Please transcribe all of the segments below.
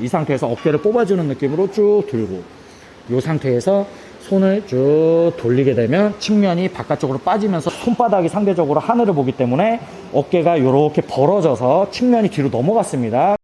이 상태에서 어깨를 뽑아주는 느낌으로 쭉 들고, 이 상태에서 손을 쭉 돌리게 되면 측면이 바깥쪽으로 빠지면서 손바닥이 상대적으로 하늘을 보기 때문에 어깨가 이렇게 벌어져서 측면이 뒤로 넘어갔습니다.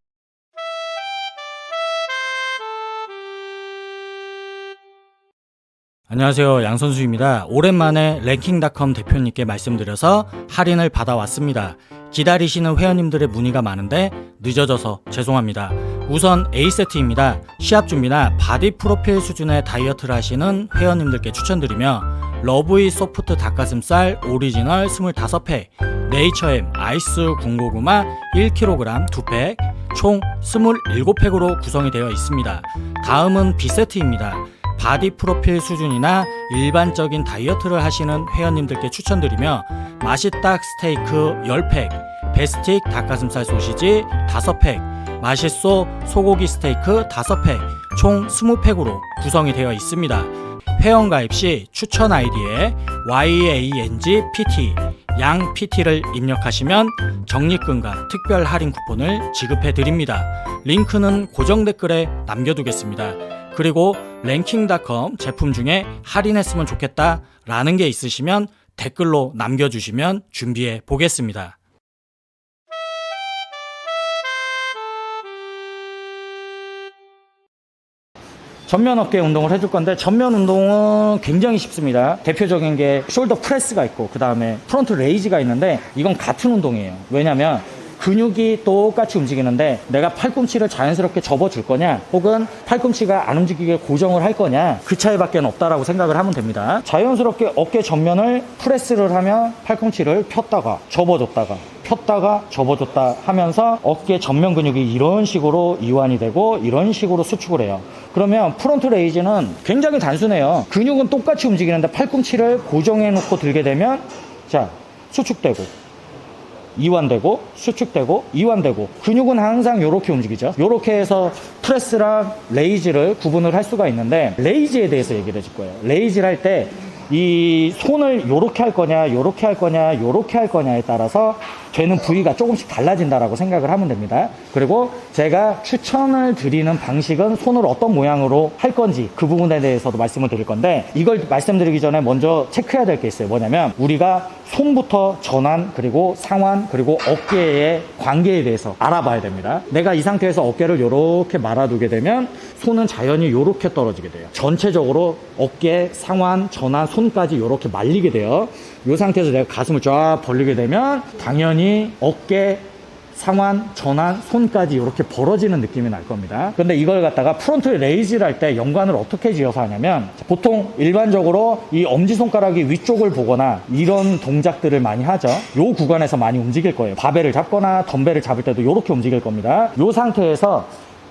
안녕하세요, 양선수입니다. 오랜만에 랭킹닷컴 대표님께 말씀드려서 할인을 받아왔습니다. 기다리시는 회원님들의 문의가 많은데 늦어져서 죄송합니다. 우선 A세트입니다. 시합 준비나 바디 프로필 수준의 다이어트를 하시는 회원님들께 추천드리며 러브이 소프트 닭가슴살 오리지널 25팩, 네이처엠 아이스 군고구마 1kg 2팩, 총 27팩으로 구성이 되어 있습니다. 다음은 B세트입니다. 바디 프로필 수준이나 일반적인 다이어트를 하시는 회원님들께 추천드리며 맛있닭 스테이크 10팩, 베스틱 닭가슴살 소시지 5팩, 맛있소 소고기 스테이크 5팩, 총 20팩으로 구성이 되어 있습니다. 회원가입 시 추천 아이디에 YANGPT 양 PT를 입력하시면 적립금과 특별 할인 쿠폰을 지급해 드립니다. 링크는 고정 댓글에 남겨두겠습니다. 그리고 랭킹닷컴 제품 중에 할인했으면 좋겠다 라는 게 있으시면 댓글로 남겨주시면 준비해 보겠습니다. 전면 어깨 운동을 해줄 건데, 전면 운동은 굉장히 쉽습니다. 대표적인 게 숄더 프레스가 있고, 그 다음에 프론트 레이즈가 있는데, 이건 같은 운동이에요. 왜냐면 근육이 똑같이 움직이는데 내가 팔꿈치를 자연스럽게 접어줄 거냐, 혹은 팔꿈치가 안 움직이게 고정을 할 거냐, 그 차이밖에 없다라고 생각을 하면 됩니다. 자연스럽게 어깨 전면을 프레스를 하면 팔꿈치를 폈다가 접어줬다가 폈다가 접어줬다 하면서 어깨 전면 근육이 이런 식으로 이완이 되고 이런 식으로 수축을 해요. 그러면 프론트 레이즈는 굉장히 단순해요. 근육은 똑같이 움직이는데 팔꿈치를 고정해 놓고 들게 되면, 자, 수축되고 이완되고 수축되고 이완되고, 근육은 항상 이렇게 움직이죠. 이렇게 해서 프레스랑 레이즈를 구분을 할 수가 있는데, 레이즈에 대해서 얘기를 해줄 거예요. 레이즈를 할 때 이 손을 요렇게 할 거냐 요렇게 할 거냐 요렇게 할 거냐에 따라서 되는 부위가 조금씩 달라진다라고 생각을 하면 됩니다. 그리고 제가 추천을 드리는 방식은 손을 어떤 모양으로 할 건지 그 부분에 대해서도 말씀을 드릴 건데, 이걸 말씀드리기 전에 먼저 체크해야 될 게 있어요. 뭐냐면 우리가 손부터 전완, 그리고 상완, 그리고 어깨의 관계에 대해서 알아봐야 됩니다. 내가 이 상태에서 어깨를 이렇게 말아두게 되면 손은 자연히 이렇게 떨어지게 돼요. 전체적으로 어깨, 상완, 전완, 손까지 이렇게 말리게 돼요. 이 상태에서 내가 가슴을 쫙 벌리게 되면 당연히 어깨, 상완, 전완, 손까지 이렇게 벌어지는 느낌이 날 겁니다. 근데 이걸 갖다가 프론트 레이즈를 할 때 연관을 어떻게 지어서 하냐면, 보통 일반적으로 이 엄지손가락이 위쪽을 보거나 이런 동작들을 많이 하죠. 이 구간에서 많이 움직일 거예요. 바벨을 잡거나 덤벨을 잡을 때도 이렇게 움직일 겁니다. 이 상태에서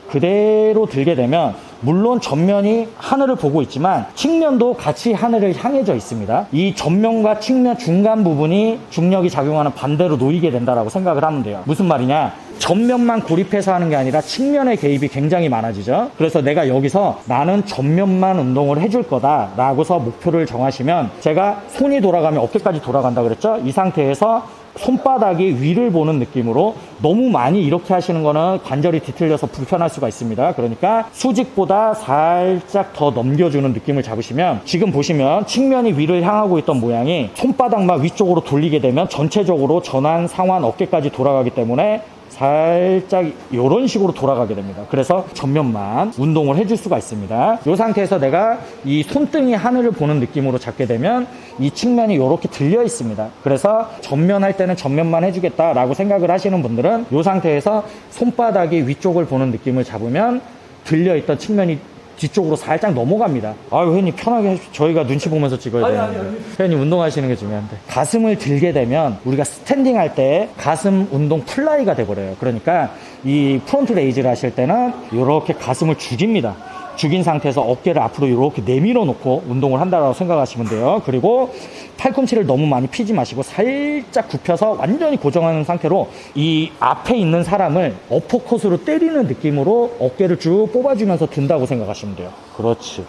그대로 들게 되면, 물론 전면이 하늘을 보고 있지만 측면도 같이 하늘을 향해져 있습니다. 이 전면과 측면 중간 부분이 중력이 작용하는 반대로 놓이게 된다라고 생각을 하면 돼요. 무슨 말이냐, 전면만 고립해서 하는 게 아니라 측면의 개입이 굉장히 많아지죠. 그래서 내가 여기서 나는 전면만 운동을 해줄 거다 라고서 목표를 정하시면, 제가 손이 돌아가면 어깨까지 돌아간다 그랬죠. 이 상태에서 손바닥이 위를 보는 느낌으로, 너무 많이 이렇게 하시는 거는 관절이 뒤틀려서 불편할 수가 있습니다. 그러니까 수직보다 살짝 더 넘겨주는 느낌을 잡으시면, 지금 보시면 측면이 위를 향하고 있던 모양이 손바닥만 위쪽으로 돌리게 되면 전체적으로 전완, 상완, 어깨까지 돌아가기 때문에 살짝 이런 식으로 돌아가게 됩니다. 그래서 전면만 운동을 해줄 수가 있습니다. 이 상태에서 내가 이 손등이 하늘을 보는 느낌으로 잡게 되면 이 측면이 이렇게 들려 있습니다. 그래서 전면 할 때는 전면만 해주겠다라고 생각을 하시는 분들은 이 상태에서 손바닥이 위쪽을 보는 느낌을 잡으면 들려있던 측면이 뒤쪽으로 살짝 넘어갑니다. 아유, 회원님 편하게 저희가 눈치 보면서 찍어야 되는데. 회원님 운동하시는 게 중요한데, 가슴을 들게 되면 우리가 스탠딩 할 때 가슴 운동 플라이가 돼버려요. 그러니까 이 프론트 레이즈를 하실 때는 이렇게 가슴을 죽입니다. 죽인 상태에서 어깨를 앞으로 이렇게 내밀어 놓고 운동을 한다고 생각하시면 돼요. 그리고 팔꿈치를 너무 많이 피지 마시고 살짝 굽혀서 완전히 고정하는 상태로 이 앞에 있는 사람을 어퍼컷으로 때리는 느낌으로 어깨를 쭉 뽑아주면서 든다고 생각하시면 돼요. 그렇지.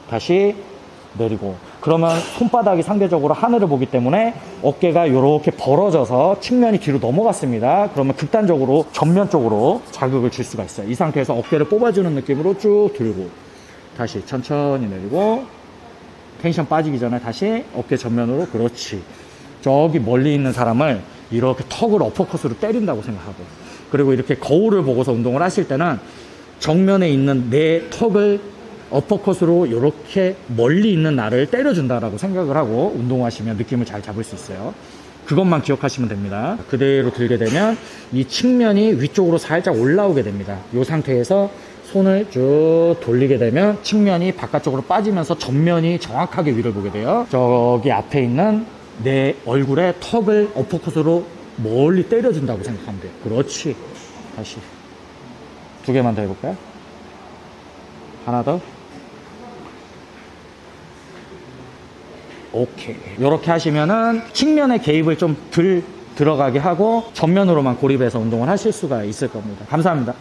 다시 내리고. 그러면 손바닥이 상대적으로 하늘을 보기 때문에 어깨가 이렇게 벌어져서 측면이 뒤로 넘어갔습니다. 그러면 극단적으로 전면 쪽으로 자극을 줄 수가 있어요. 이 상태에서 어깨를 뽑아주는 느낌으로 쭉 들고 다시 천천히 내리고 텐션 빠지기 전에 다시 어깨 전면으로. 그렇지. 저기 멀리 있는 사람을 이렇게 턱을 어퍼컷으로 때린다고 생각하고, 그리고 이렇게 거울을 보고서 운동을 하실 때는 정면에 있는 내 턱을 어퍼컷으로 이렇게 멀리 있는 나를 때려준다라고 생각을 하고 운동하시면 느낌을 잘 잡을 수 있어요. 그것만 기억하시면 됩니다. 그대로 들게 되면 이 측면이 위쪽으로 살짝 올라오게 됩니다. 이 상태에서 손을 쭉 돌리게 되면 측면이 바깥쪽으로 빠지면서 전면이 정확하게 위를 보게 돼요. 저기 앞에 있는 내 얼굴에 턱을 어퍼컷으로 멀리 때려준다고 생각하면 돼요. 그렇지. 다시 2개만 더 해볼까요? 하나 더. 오케이. 이렇게 하시면은 측면의 개입을 좀 덜 들어가게 하고 전면으로만 고립해서 운동을 하실 수가 있을 겁니다. 감사합니다.